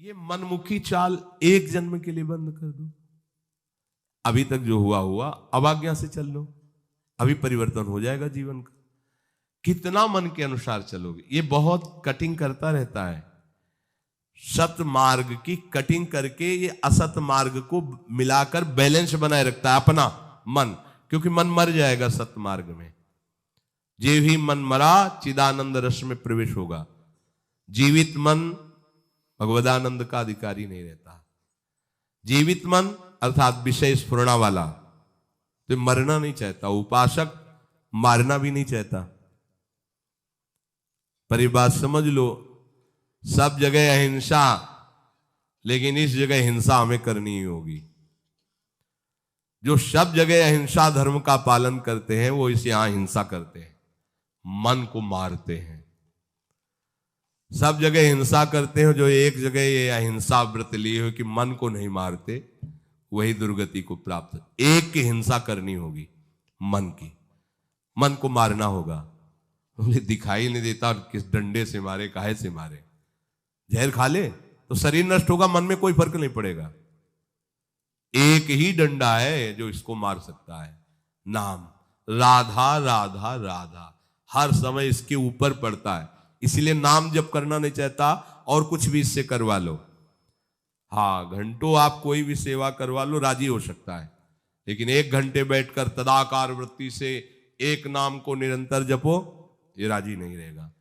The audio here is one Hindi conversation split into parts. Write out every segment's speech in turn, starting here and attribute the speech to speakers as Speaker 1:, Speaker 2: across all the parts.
Speaker 1: ये मनमुखी चाल एक जन्म के लिए बंद कर दो। अभी तक जो हुआ हुआ, अब आज्ञा से चल लो, अभी परिवर्तन हो जाएगा जीवन का। कितना मन के अनुसार चलोगे, ये बहुत कटिंग करता रहता है। सत मार्ग की कटिंग करके ये असत मार्ग को मिलाकर बैलेंस बनाए रखता है अपना मन, क्योंकि मन मर जाएगा सत मार्ग में। जे भी मन मरा चिदानंद रस में प्रवेश होगा। जीवित मन भगवदानंद का अधिकारी नहीं रहता। जीवित मन अर्थात विषय स्फुरणा वाला तो मरना नहीं चाहता, उपासक मारना भी नहीं चाहता। पर ये बात समझ लो, सब जगह अहिंसा, लेकिन इस जगह हिंसा हमें करनी ही होगी। जो सब जगह अहिंसा धर्म का पालन करते हैं वो इसे यहां हिंसा करते हैं, मन को मारते हैं। सब जगह हिंसा करते हैं, जो एक जगह ये अहिंसा व्रत लिए हो कि मन को नहीं मारते, वही दुर्गति को प्राप्त। एक की हिंसा करनी होगी, मन की, मन को मारना होगा। उन्हें दिखाई नहीं देता किस डंडे से मारे, काहे से मारे। जहर खा ले तो शरीर नष्ट होगा, मन में कोई फर्क नहीं पड़ेगा। एक ही डंडा है जो इसको मार सकता है, नाम। राधा राधा राधा हर समय इसके ऊपर पड़ता है, इसलिए नाम जप करना नहीं चाहता और कुछ भी इससे करवा लो। हाँ, घंटों आप कोई भी सेवा करवा लो, राजी हो सकता है, लेकिन 1 घंटे बैठकर तदाकार वृत्ति से एक नाम को निरंतर जपो, ये राजी नहीं रहेगा।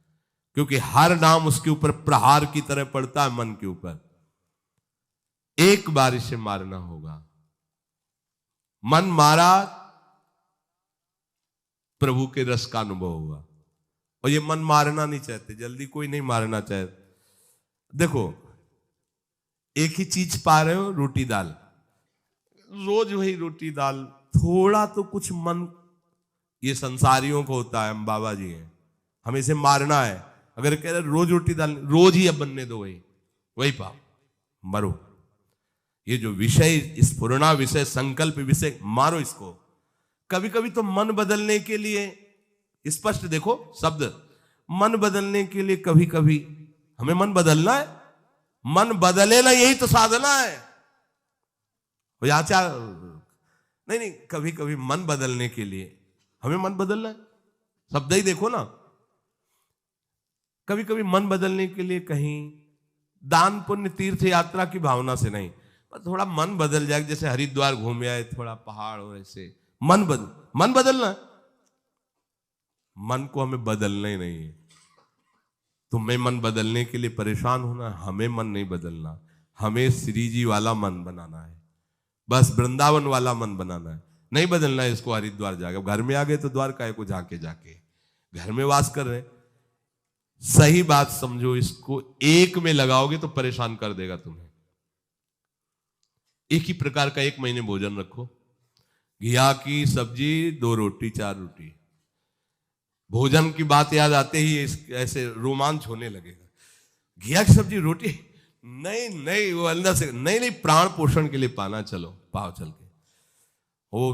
Speaker 1: क्योंकि हर नाम उसके ऊपर प्रहार की तरह पड़ता है, मन के ऊपर। एक बार इसे मारना होगा। मन मारा, प्रभु के रस का अनुभव हुआ। और ये मन मारना नहीं चाहते, जल्दी कोई नहीं मारना चाहते। देखो, एक ही चीज पा रहे हो, रोटी दाल, रोज वही रोटी दाल, थोड़ा तो कुछ मन, ये संसारियों को होता है, हम बाबा जी हैं, हमें इसे मारना है। अगर कह रहे रोज रोटी दाल, रोज ही अब बनने दो, वही पाओ, मरो। ये जो विषय स्फुरणा विषय, संकल्प विषय, मारो इसको। कभी कभी तो मन बदलने के लिए, स्पष्ट देखो शब्द, मन बदलने के लिए कभी कभी हमें मन बदलना है। मन बदले ना, यही तो साधना है। नहीं, कभी कभी मन बदलने के लिए हमें मन बदलना है, शब्द ही देखो ना। कभी कभी मन बदलने के लिए कहीं दान पुण्य तीर्थ यात्रा की भावना से नहीं, पर थोड़ा मन बदल जाए, जैसे हरिद्वार घूम आए, थोड़ा पहाड़ और ऐसे मन बदलना है। मन को हमें बदलना ही नहीं है। तुम्हें मन बदलने के लिए परेशान होना, हमें मन नहीं बदलना, हमें श्री जी वाला मन बनाना है, बस वृंदावन वाला मन बनाना है। नहीं बदलना है इसको हरिद्वार जाके। घर में आ गए तो द्वारका को जाके घर में वास कर रहे। सही बात समझो, इसको एक में लगाओगे तो परेशान कर देगा तुम्हें। एक ही प्रकार का 1 महीने भोजन रखो, घिया की सब्जी, 2 रोटी 4 रोटी। भोजन की बात याद आते ही ऐसे रोमांच होने लगेगा। घिया की सब्जी रोटी, नहीं, वो अंदर से नहीं, प्राण पोषण के लिए पाना, चलो पाओ चल के। वो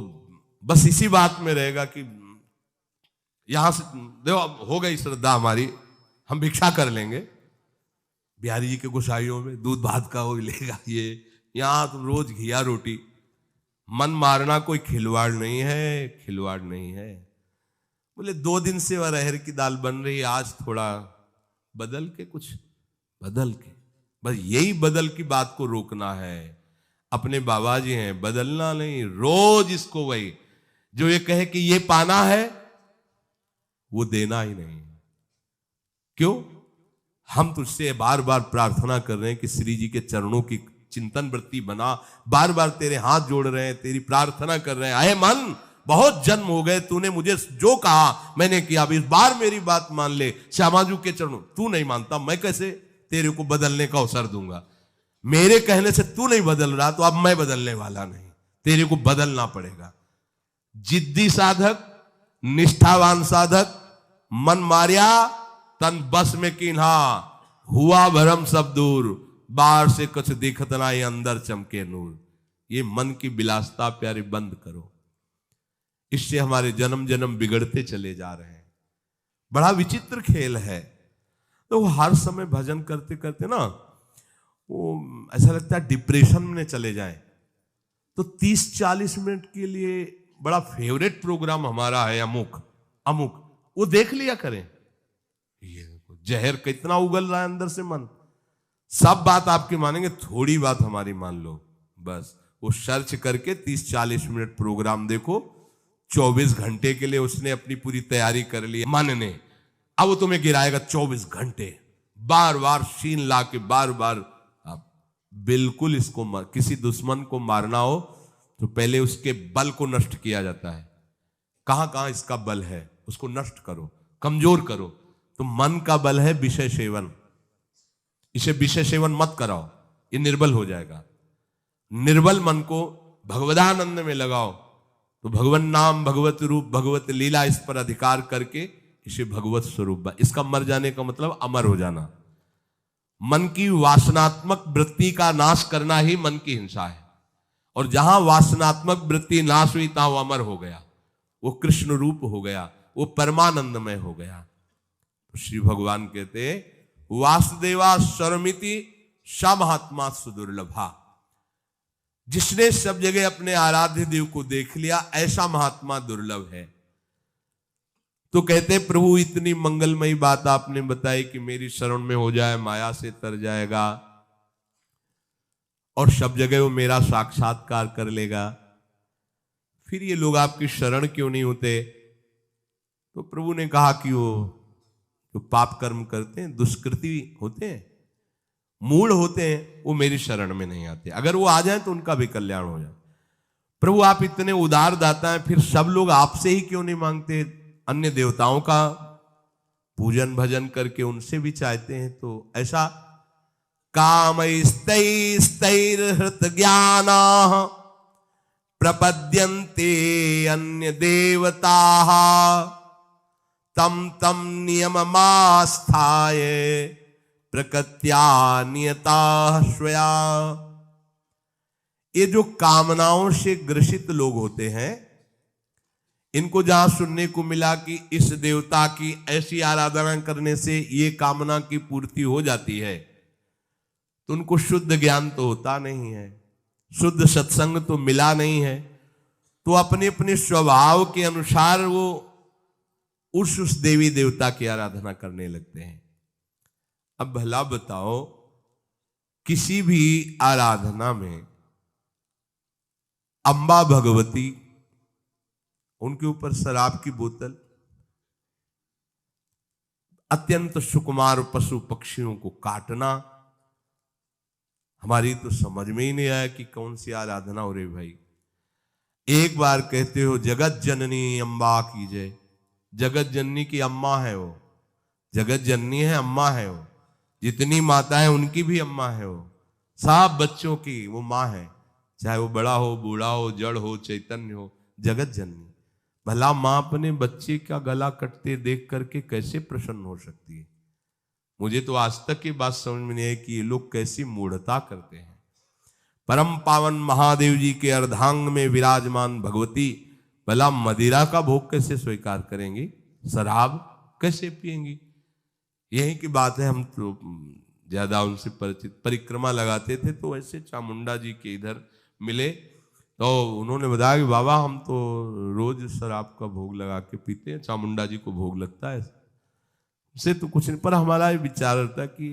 Speaker 1: बस इसी बात में रहेगा कि यहां से देखो हो गई श्रद्धा हमारी, हम भिक्षा कर लेंगे। बिहारी जी के गोसाइयों में दूध भात का वो लेगा, ये यहां तुम रोज घिया रोटी। मन मारना कोई खिलवाड़ नहीं है, खिलवाड़ नहीं है। बोले 2 दिन से अरहर की दाल बन रही है, आज थोड़ा बदल के, कुछ बदल के, बस यही बदल की बात को रोकना है। अपने बाबा जी हैं, बदलना नहीं, रोज इसको वही जो ये कहे कि ये पाना है, वो देना ही नहीं। क्यों? हम तुझसे बार बार प्रार्थना कर रहे हैं कि श्री जी के चरणों की चिंतन वृत्ति बना, बार बार तेरे हाथ जोड़ रहे हैं, तेरी प्रार्थना कर रहे हैं। अहे मन, बहुत जन्म हो गए, तूने मुझे जो कहा मैंने किया, अब इस बार मेरी बात मान ले। श्यामाजू के चरणों, तू नहीं मानता, मैं कैसे तेरे को बदलने का अवसर दूंगा? मेरे कहने से तू नहीं बदल रहा, तो अब मैं बदलने वाला नहीं, तेरे को बदलना पड़ेगा। जिद्दी साधक, निष्ठावान साधक, मन मारिया तन बस में कीन्हा, हुआ भरम सब दूर, बाहर से कुछ दिखत ना, ये अंदर चमके नूर। ये मन की विलासता प्यारे बंद करो, इससे हमारे जन्म जन्म बिगड़ते चले जा रहे हैं। बड़ा विचित्र खेल है। तो हर समय भजन करते करते ना, वो ऐसा लगता है डिप्रेशन में चले जाएं। तो 30-40 मिनट के लिए बड़ा फेवरेट प्रोग्राम हमारा है अमुक अमुक, वो देख लिया करें। ये जहर कितना उगल रहा है अंदर से मन, सब बात आपकी मानेंगे, थोड़ी बात हमारी मान लो बस। वो सर्च करके 30-40 मिनट प्रोग्राम देखो, 24 घंटे के लिए उसने अपनी पूरी तैयारी कर ली मन ने। अब वो तुम्हें गिराएगा 24 घंटे, बार बार शीन ला के बार बार। आप बिल्कुल इसको किसी दुश्मन को मारना हो तो पहले उसके बल को नष्ट किया जाता है। कहां कहां इसका बल है उसको नष्ट करो, कमजोर करो। तो मन का बल है विषय सेवन, इसे विषय सेवन मत कराओ, ये निर्बल हो जाएगा। निर्बल मन को भगवदानंद में लगाओ, तो भगवन नाम, भगवत रूप, भगवत लीला, इस पर अधिकार करके इसे भगवत स्वरूप। इसका मर जाने का मतलब अमर हो जाना। मन की वासनात्मक वृत्ति का नाश करना ही मन की हिंसा है, और जहां वासनात्मक वृत्ति नाश हुई तहां वो अमर हो गया, वो कृष्ण रूप हो गया, वो परमानंदमय हो गया। तो श्री भगवान कहते वासुदेवा सर्वमिति सा महात्मा सुदुर्लभा। जिसने सब जगह अपने आराध्य देव को देख लिया, ऐसा महात्मा दुर्लभ है। तो कहते प्रभु इतनी मंगलमयी बात आपने बताई कि मेरी शरण में हो जाए माया से तर जाएगा और सब जगह वो मेरा साक्षात्कार कर लेगा, फिर ये लोग आपकी शरण क्यों नहीं होते? तो प्रभु ने कहा कि वो जो पाप कर्म करते हैं, दुष्कृति होते हैं, मूढ़ होते हैं, वो मेरी शरण में नहीं आते। अगर वो आ जाए तो उनका भी कल्याण हो जाए। प्रभु आप इतने उदार दाता हैं, फिर सब लोग आपसे ही क्यों नहीं मांगते? अन्य देवताओं का पूजन भजन करके उनसे भी चाहते हैं। तो ऐसा कामैस्तैस्तैर्हृत ज्ञाना प्रपद्यन्ते अन्य देवताः तम तम नियममास्थाय प्रकृत्या नियता स्वया। ये जो कामनाओं से ग्रसित लोग होते हैं, इनको जहां सुनने को मिला कि इस देवता की ऐसी आराधना करने से ये कामना की पूर्ति हो जाती है, तो उनको शुद्ध ज्ञान तो होता नहीं है, शुद्ध सत्संग तो मिला नहीं है, तो अपने अपने स्वभाव के अनुसार वो उस देवी देवता की आराधना करने लगते हैं। अब भला बताओ, किसी भी आराधना में अंबा भगवती, उनके ऊपर शराब की बोतल, अत्यंत सुकुमार पशु पक्षियों को काटना, हमारी तो समझ में ही नहीं आया कि कौन सी आराधना हो रही भाई। एक बार कहते हो जगत जननी अम्बा की जय, जगत जननी की अम्मा है वो, जगत जननी है, अम्मा है वो, जितनी माता है उनकी भी अम्मा है वो, सब बच्चों की वो माँ है, चाहे वो बड़ा हो, बूढ़ा हो, जड़ हो, चैतन्य हो, जगत जननी। भला माँ अपने बच्चे का गला कटते देख करके कैसे प्रसन्न हो सकती है? मुझे तो आज तक की बात समझ में नहीं है कि ये लोग कैसी मूढ़ता करते हैं। परम पावन महादेव जी के अर्धांग में विराजमान भगवती भला मदिरा का भोग कैसे स्वीकार करेंगी? शराब कैसे पिएंगी? यही की बात है। हम तो ज्यादा उनसे परिचित, परिक्रमा लगाते थे तो ऐसे चामुंडा जी के इधर मिले तो उन्होंने बताया कि बाबा हम तो रोज शराब का भोग लगा के पीते हैं, चामुंडा जी को भोग लगता है, उससे तो कुछ नहीं। पर हमारा विचार था कि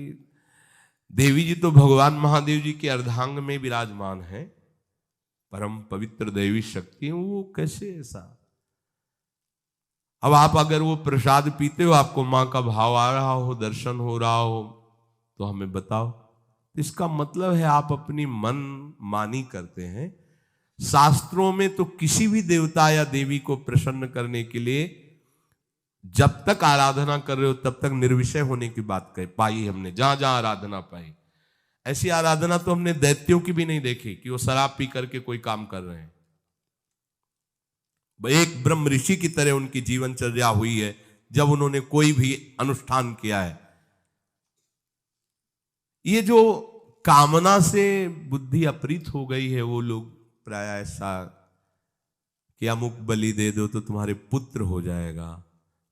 Speaker 1: देवी जी तो भगवान महादेव जी के अर्धांग में विराजमान है, परम पवित्र देवी शक्ति, वो कैसे ऐसा? अब आप अगर वो प्रसाद पीते हो, आपको मां का भाव आ रहा हो, दर्शन हो रहा हो, तो हमें बताओ। इसका मतलब है आप अपनी मन मानी करते हैं। शास्त्रों में तो किसी भी देवता या देवी को प्रसन्न करने के लिए जब तक आराधना कर रहे हो तब तक निर्विषय होने की बात पाई हमने, जहां जहां आराधना पाई। ऐसी आराधना तो हमने दैत्यों की भी नहीं देखी कि वो शराब पी करके कोई काम कर रहे हैं। एक ब्रह्म ऋषि की तरह उनकी जीवनचर्या हुई है जब उन्होंने कोई भी अनुष्ठान किया है। ये जो कामना से बुद्धि अपरित हो गई है, वो लोग प्राय ऐसा कि अमुक बलि दे दो तो तुम्हारे पुत्र हो जाएगा,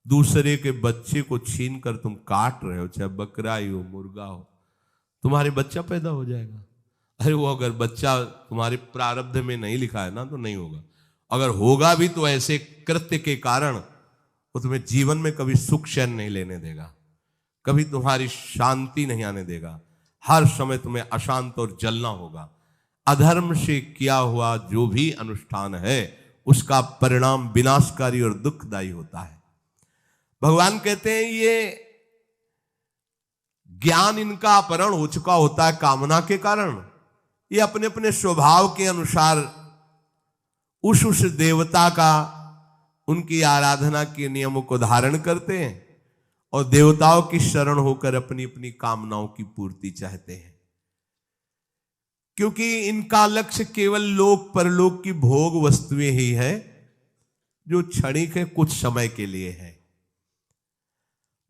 Speaker 1: दूसरे के बच्चे को छीन कर तुम काट रहे हो, चाहे बकरा ही हो, मुर्गा हो, तुम्हारे बच्चा पैदा हो जाएगा। अरे वो अगर बच्चा तुम्हारे प्रारब्ध में नहीं लिखा है ना तो नहीं होगा, अगर होगा भी तो ऐसे कृत्य के कारण वो तुम्हें जीवन में कभी सुख चैन नहीं लेने देगा, कभी तुम्हारी शांति नहीं आने देगा, हर समय तुम्हें अशांत और जलना होगा। अधर्म से किया हुआ जो भी अनुष्ठान है उसका परिणाम विनाशकारी और दुखदायी होता है। भगवान कहते हैं ये ज्ञान इनका अपहरण हो चुका होता है कामना के कारण। ये अपने अपने स्वभाव के अनुसार उस देवता का, उनकी आराधना के नियमों को धारण करते हैं और देवताओं की शरण होकर अपनी अपनी कामनाओं की पूर्ति चाहते हैं, क्योंकि इनका लक्ष्य केवल लोक परलोक की भोग वस्तुएं ही है जो क्षणिक है, कुछ समय के लिए है।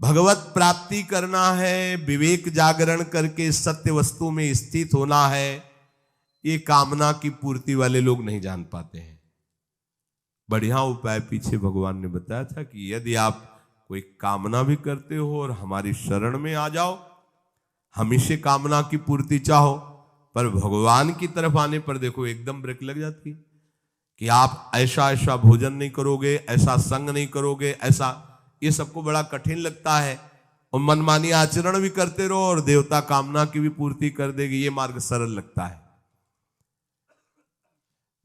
Speaker 1: भगवत प्राप्ति करना है, विवेक जागरण करके सत्य वस्तु में स्थित होना है, ये कामना की पूर्ति वाले लोग नहीं जान पाते हैं। बढ़िया उपाय पीछे भगवान ने बताया था कि यदि आप कोई कामना भी करते हो और हमारी शरण में आ जाओ, हम से कामना की पूर्ति चाहो, पर भगवान की तरफ आने पर देखो एकदम ब्रेक लग जाती कि आप ऐसा ऐसा भोजन नहीं करोगे, ऐसा संग नहीं करोगे, ऐसा, ये सबको बड़ा कठिन लगता है और मनमानी आचरण भी करते रहो और देवता कामना की भी पूर्ति कर देगी, ये मार्ग सरल लगता है।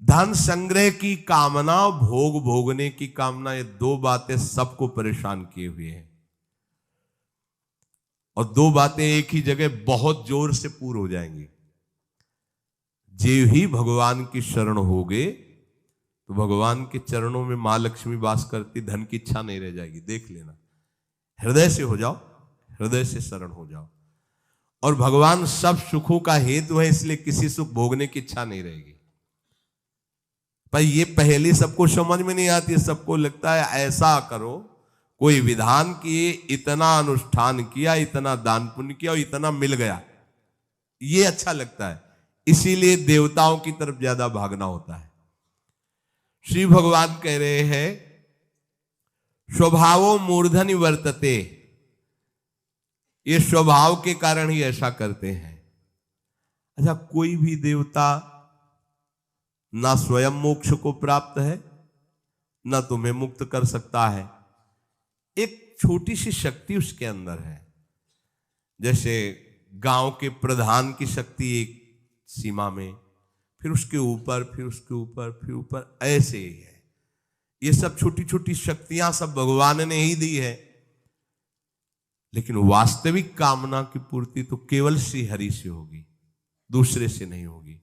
Speaker 1: धन संग्रह की कामना, भोग भोगने की कामना, ये दो बातें सबको परेशान किए हुए हैं और दो बातें एक ही जगह बहुत जोर से पूर्ण हो जाएंगी। जे ही भगवान की शरण होगे तो भगवान के चरणों में मां लक्ष्मी वास करती, धन की इच्छा नहीं रह जाएगी। देख लेना, हृदय से हो जाओ, हृदय से शरण हो जाओ और भगवान सब सुखों का हेतु है, इसलिए किसी सुख भोगने की इच्छा नहीं रहेगी। पर ये पहली सबको समझ में नहीं आती, सबको लगता है ऐसा करो, कोई विधान किए, इतना अनुष्ठान किया, इतना दान पुण्य किया और इतना मिल गया, ये अच्छा लगता है, इसीलिए देवताओं की तरफ ज्यादा भागना होता है। श्री भगवान कह रहे हैं स्वभावो मूर्धनि वर्तते, ये स्वभाव के कारण ही ऐसा करते हैं। अच्छा, कोई भी देवता ना स्वयं मोक्ष को प्राप्त है ना तुम्हें मुक्त कर सकता है, एक छोटी सी शक्ति उसके अंदर है। जैसे गांव के प्रधान की शक्ति एक सीमा में, फिर उसके ऊपर, फिर उसके ऊपर, फिर ऊपर, ऐसे ही है। ये सब छोटी छोटी शक्तियां सब भगवान ने ही दी है, लेकिन वास्तविक कामना की पूर्ति तो केवल श्री हरि से होगी, दूसरे से नहीं होगी।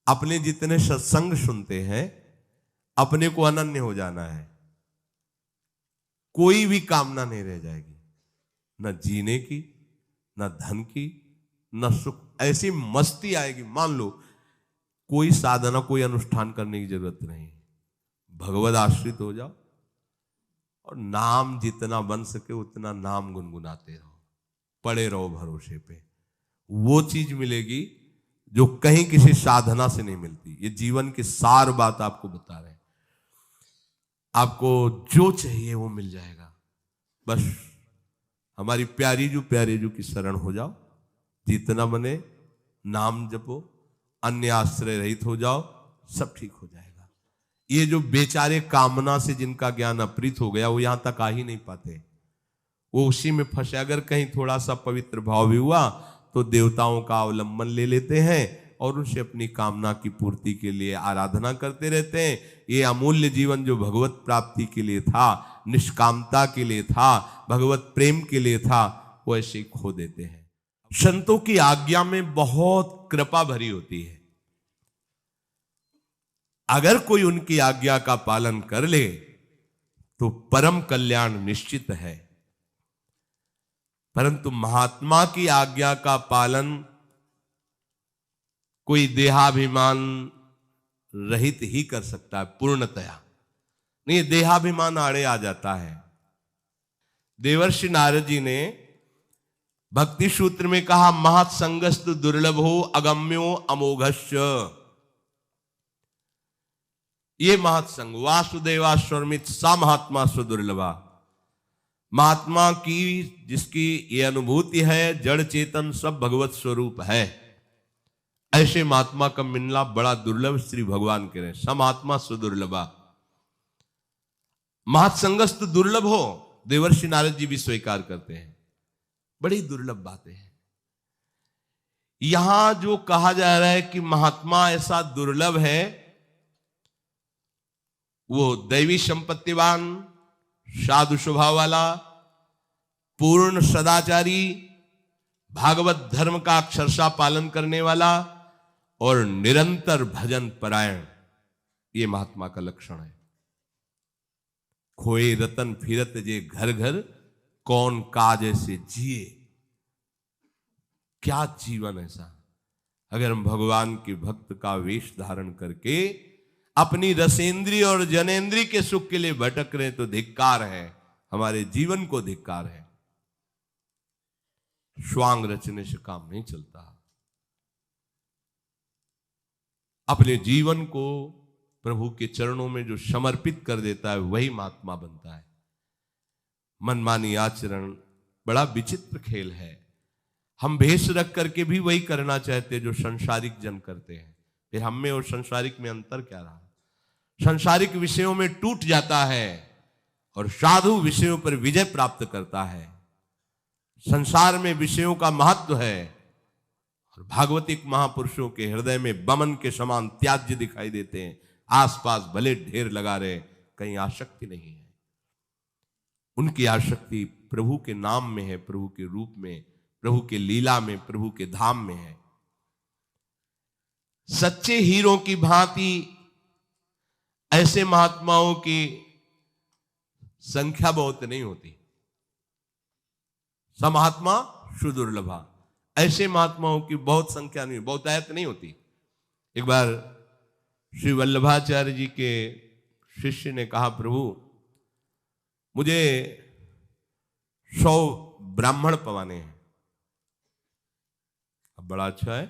Speaker 1: अपने जितने सत्संग सुनते हैं, अपने को अनन्य हो जाना है, कोई भी कामना नहीं रह जाएगी, न जीने की, न धन की, न सुख। ऐसी मस्ती आएगी, मान लो कोई साधना, कोई अनुष्ठान करने की जरूरत नहीं, भगवद आश्रित हो जाओ और नाम जितना बन सके उतना नाम गुनगुनाते रहो, पड़े रहो भरोसे पे। वो चीज मिलेगी जो कहीं किसी साधना से नहीं मिलती। ये जीवन की सार बात आपको बता रहे हैं, आपको जो चाहिए वो मिल जाएगा। बस हमारी प्यारी जो की शरण हो जाओ, जितना बने नाम जपो, अन्य आश्रय रहित हो जाओ, सब ठीक हो जाएगा। ये जो बेचारे कामना से जिनका ज्ञान अपहृत हो गया, वो यहां तक आ ही नहीं पाते, वो उसी में फंसे। अगर कहीं थोड़ा सा पवित्र भाव भी हुआ तो देवताओं का अवलंबन ले लेते हैं और उनसे अपनी कामना की पूर्ति के लिए आराधना करते रहते हैं। ये अमूल्य जीवन जो भगवत प्राप्ति के लिए था, निष्कामता के लिए था, भगवत प्रेम के लिए था, वो ऐसे ही खो देते हैं। संतों की आज्ञा में बहुत कृपा भरी होती है। अगर कोई उनकी आज्ञा का पालन कर ले तो परम कल्याण निश्चित है, परंतु महात्मा की आज्ञा का पालन कोई देहाभिमान रहित ही कर सकता है पूर्णतया, नहीं देहाभिमान आड़े आ जाता है। देवर्षि नारद जी ने भक्ति सूत्र में कहा, महत्संगस्तु दुर्लभो अगम्यो अमोघश्च। ये महत्संग वासुदेवा स्वर्मित सा महात्मा सुदुर्लभा, महात्मा की जिसकी ये अनुभूति है जड़ चेतन सब भगवत स्वरूप है, ऐसे महात्मा का मिलना बड़ा दुर्लभ। श्री भगवान कह रहे हैं समात्मा सुदुर्लभा। महत्संगस्त दुर्लभ हो, देवर्षि नारद जी भी स्वीकार करते हैं, बड़ी दुर्लभ बातें हैं। यहां जो कहा जा रहा है कि महात्मा ऐसा दुर्लभ है, वो दैवी संपत्तिवान, साधु स्वभाव वाला, पूर्ण सदाचारी, भागवत धर्म का अक्षरशः पालन करने वाला और निरंतर भजन परायण, ये महात्मा का लक्षण है। खोए रतन फिरत जे घर घर, कौन काज ऐसे जिए। क्या जीवन ऐसा। अगर हम भगवान के भक्त का वेश धारण करके अपनी रसेंद्री और जनेंद्री के सुख के लिए भटक रहे तो धिक्कार है, हमारे जीवन को धिक्कार है। श्वांग रचने से काम नहीं चलता। अपने जीवन को प्रभु के चरणों में जो समर्पित कर देता है वही महात्मा बनता है। मनमानी आचरण बड़ा विचित्र खेल है। हम भेष रख करके भी वही करना चाहते जो संसारिक जन करते हैं। फिर हम में और संसारिक में अंतर क्या रहा। संसारिक विषयों में टूट जाता है और साधु विषयों पर विजय प्राप्त करता है। संसार में विषयों का महत्व है और भागवतिक महापुरुषों के हृदय में बमन के समान त्याज्य दिखाई देते हैं। आसपास भले ढेर लगा रहे, कहीं आसक्ति नहीं है। उनकी आसक्ति प्रभु के नाम में है, प्रभु के रूप में, प्रभु के लीला में, प्रभु के धाम में है। सच्चे हीरो की भांति ऐसे महात्माओं की संख्या बहुत नहीं होती। सब महात्मा सुदुर्लभा। ऐसे महात्माओं की बहुत संख्या नहीं, बहुतायत नहीं होती। एक बार श्री वल्लभाचार्य जी के शिष्य ने कहा, प्रभु मुझे 100 ब्राह्मण पवाने हैं। अब बड़ा अच्छा है,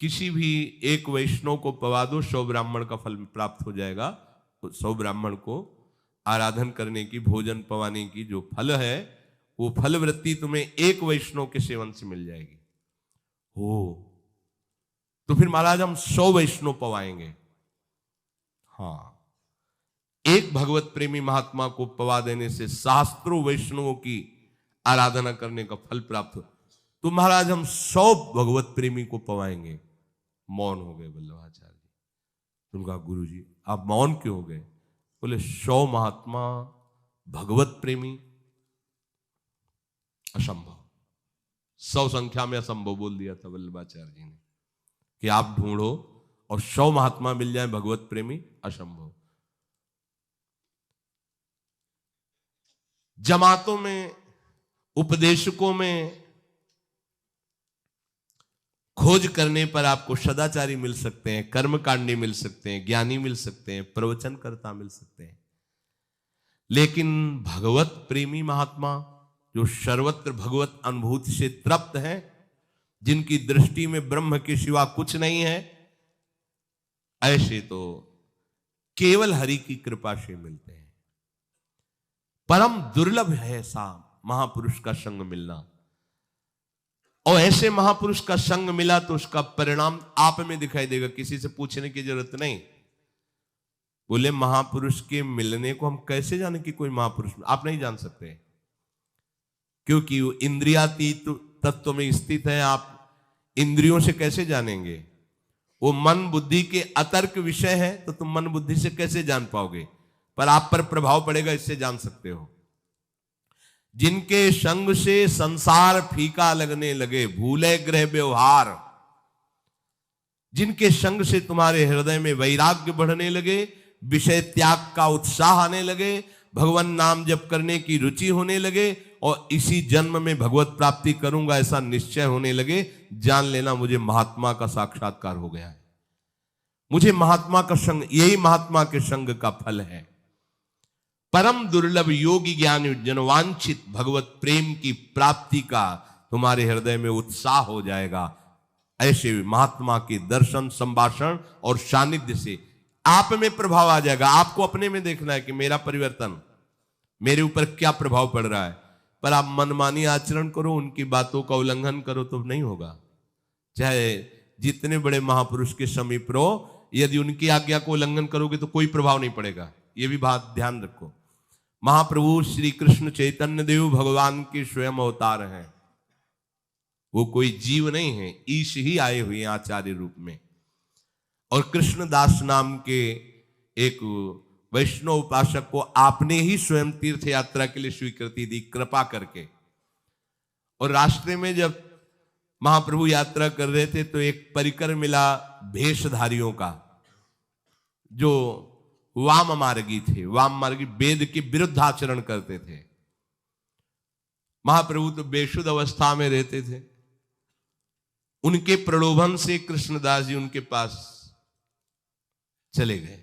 Speaker 1: किसी भी एक वैष्णव को पवा दो, 100 ब्राह्मण का फल प्राप्त हो जाएगा। 100 ब्राह्मण को आराधन करने की, भोजन पवाने की जो फल है, वो फल वृत्ति तुम्हें एक वैष्णव के सेवन से मिल जाएगी। हो तो फिर महाराज हम 100 वैष्णव पवाएंगे। हाँ, एक भगवत प्रेमी महात्मा को पवा देने से शास्त्रों वैष्णवों की आराधना करने का फल प्राप्त हो। तो महाराज हम 100 भगवत प्रेमी को पवाएंगे। मौन हो गए वल्लभाचार्य जी। उनका गुरु जी आप मौन क्यों हो गए? बोले 100 महात्मा भगवत प्रेमी असंभव। 100 संख्या में असंभव बोल दिया था वल्लभाचार्य जी ने कि आप ढूंढो और 100 महात्मा मिल जाए भगवत प्रेमी, असंभव। जमातों में, उपदेशकों में खोज करने पर आपको सदाचारी मिल सकते हैं, कर्मकांडी मिल सकते हैं, ज्ञानी मिल सकते हैं, प्रवचनकर्ता मिल सकते हैं। लेकिन भगवत प्रेमी महात्मा जो सर्वत्र भगवत अनुभूति से तृप्त हैं, जिनकी दृष्टि में ब्रह्म के सिवा कुछ नहीं है, ऐसे तो केवल हरि की कृपा से मिलते हैं। परम दुर्लभ है ऐसा महापुरुष का संग मिलना। और ऐसे महापुरुष का संग मिला तो उसका परिणाम आप में दिखाई देगा, किसी से पूछने की जरूरत नहीं। बोले महापुरुष के मिलने को हम कैसे जाने कि कोई महापुरुष? आप नहीं जान सकते, क्योंकि वो इंद्रियातीत तत्व में स्थित है। आप इंद्रियों से कैसे जानेंगे? वो मन बुद्धि के अतर्क विषय है, तो तुम मन बुद्धि से कैसे जान पाओगे? पर आप पर प्रभाव पड़ेगा, इससे जान सकते हो। जिनके संग से संसार फीका लगने लगे, भूले ग्रह व्यवहार, जिनके संग से तुम्हारे हृदय में वैराग्य बढ़ने लगे, विषय त्याग का उत्साह आने लगे, भगवान नाम जप करने की रुचि होने लगे और इसी जन्म में भगवत प्राप्ति करूंगा ऐसा निश्चय होने लगे, जान लेना मुझे महात्मा का साक्षात्कार हो गया है। मुझे महात्मा का संग, यही महात्मा के संग का फल है। परम दुर्लभ योगी ज्ञानी जनवांछित भगवत प्रेम की प्राप्ति का तुम्हारे हृदय में उत्साह हो जाएगा। ऐसे महात्मा के दर्शन, संभाषण और सानिध्य से आप में प्रभाव आ जाएगा। आपको अपने में देखना है कि मेरा परिवर्तन, मेरे ऊपर क्या प्रभाव पड़ रहा है। पर आप मनमानी आचरण करो, उनकी बातों का उल्लंघन करो तो नहीं होगा। चाहे जितने बड़े महापुरुष के समीप रहो, यदि उनकी आज्ञा को उल्लंघन करोगे तो कोई प्रभाव नहीं पड़ेगा। ये भी बात ध्यान रखो। महाप्रभु श्री कृष्ण चैतन्य देव भगवान के स्वयं अवतार हैं। वो कोई जीव नहीं है, ईश ही आए हुए हैं आचार्य रूप में। और कृष्णदास नाम के एक वैष्णव उपासक को आपने ही स्वयं तीर्थ यात्रा के लिए स्वीकृति दी, कृपा करके। और रास्ते में जब महाप्रभु यात्रा कर रहे थे तो एक परिकर मिला भेषधारियों का, जो वाम मार्गी थे। वाम मार्गी वेद के विरुद्ध आचरण करते थे। महाप्रभु तो बेशुद्ध अवस्था में रहते थे। उनके प्रलोभन से कृष्णदास जी उनके पास चले गए।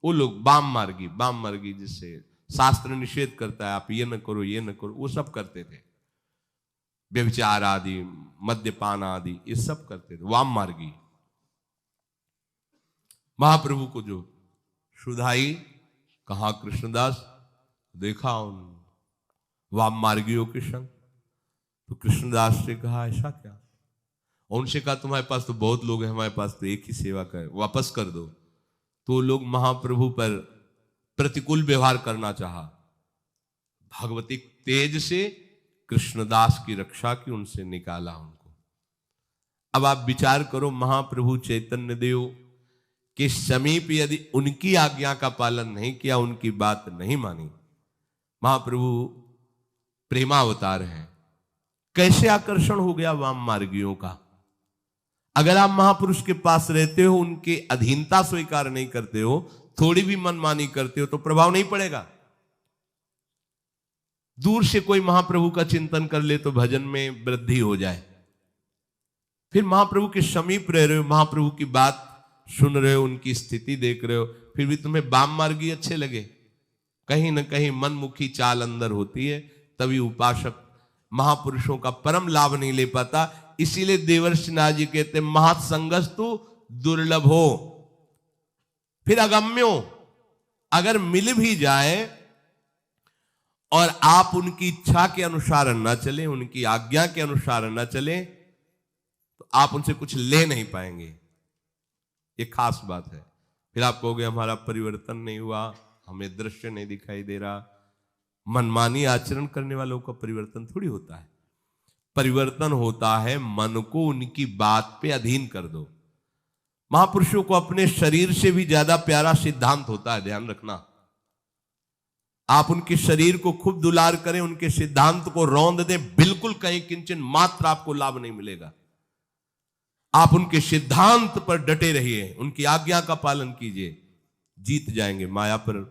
Speaker 1: वो लोग वाम मार्गी जिससे शास्त्र निषेध करता है, आप ये न करो ये न करो, वो सब करते थे। व्यभिचार आदि, मद्यपान आदि, ये सब करते थे वाम मार्गी। महाप्रभु को जो सुधाई, कहा कृष्णदास, देखा उन वाम मार्गियों के संग। तो कृष्णदास से कहा ऐसा क्या? और उनसे कहा तुम्हारे पास तो बहुत लोग हैं, हमारे पास तो एक ही सेवा का है, वापस कर दो। तो लोग महाप्रभु पर प्रतिकूल व्यवहार करना चाहा। भगवती तेज से कृष्णदास की रक्षा की, उनसे निकाला उनको। अब आप विचार करो, महाप्रभु चैतन्य देव के समीप यदि उनकी आज्ञा का पालन नहीं किया, उनकी बात नहीं मानी, महाप्रभु प्रेमावतार हैं, कैसे आकर्षण हो गया वाम मार्गियों का। अगर आप महापुरुष के पास रहते हो, उनके अधीनता स्वीकार नहीं करते हो, थोड़ी भी मनमानी करते हो, तो प्रभाव नहीं पड़ेगा। दूर से कोई महाप्रभु का चिंतन कर ले तो भजन में वृद्धि हो जाए। फिर महाप्रभु के समीप रह रहे हो, महाप्रभु की बात सुन रहे हो, उनकी स्थिति देख रहे हो, फिर भी तुम्हें वाम मार्गी अच्छे लगे। कहीं ना कहीं मनमुखी चाल अंदर होती है, तभी उपासक महापुरुषों का परम लाभ नहीं ले पाता। इसीलिए देवर्षि नाथ जी कहते महत्संगस्तु दुर्लभो। फिर अगम्यो, अगर मिल भी जाए और आप उनकी इच्छा के अनुसार न चले, उनकी आज्ञा के अनुसार न चले, तो आप उनसे कुछ ले नहीं पाएंगे। ये खास बात है। फिर आप कहोगे हमारा परिवर्तन नहीं हुआ, हमें दृश्य नहीं दिखाई दे रहा। मनमानी आचरण करने वालों का परिवर्तन थोड़ी होता है। परिवर्तन होता है मन को उनकी बात पे अधीन कर दो। महापुरुषों को अपने शरीर से भी ज्यादा प्यारा सिद्धांत होता है, ध्यान रखना। आप उनके शरीर को खूब दुलार करें, उनके सिद्धांत को रौंद दें, बिल्कुल कहीं किंचन मात्र आपको लाभ नहीं मिलेगा। आप उनके सिद्धांत पर डटे रहिए, उनकी आज्ञा का पालन कीजिए, जीत जाएंगे, माया पर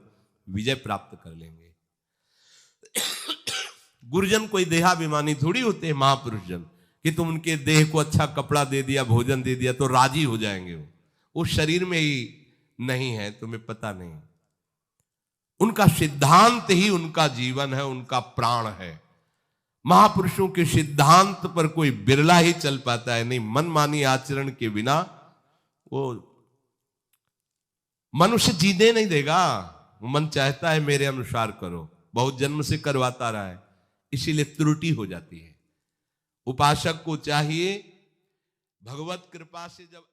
Speaker 1: विजय प्राप्त कर लेंगे। गुरुजन कोई देहाभिमानी थोड़ी होते हैं महापुरुष जन, कि तुम उनके देह को अच्छा कपड़ा दे दिया, भोजन दे दिया तो राजी हो जाएंगे। वो शरीर में ही नहीं है, तुम्हें पता नहीं। उनका सिद्धांत ही उनका जीवन है, उनका प्राण है। महापुरुषों के सिद्धांत पर कोई बिरला ही चल पाता है, नहीं मनमानी आचरण के बिना वो मनुष्य जीने नहीं देगा। मन चाहता है मेरे अनुसार करो, बहुत जन्म से करवाता रहा है, इसीलिए त्रुटि हो जाती है। उपासक को चाहिए भगवत कृपा से जब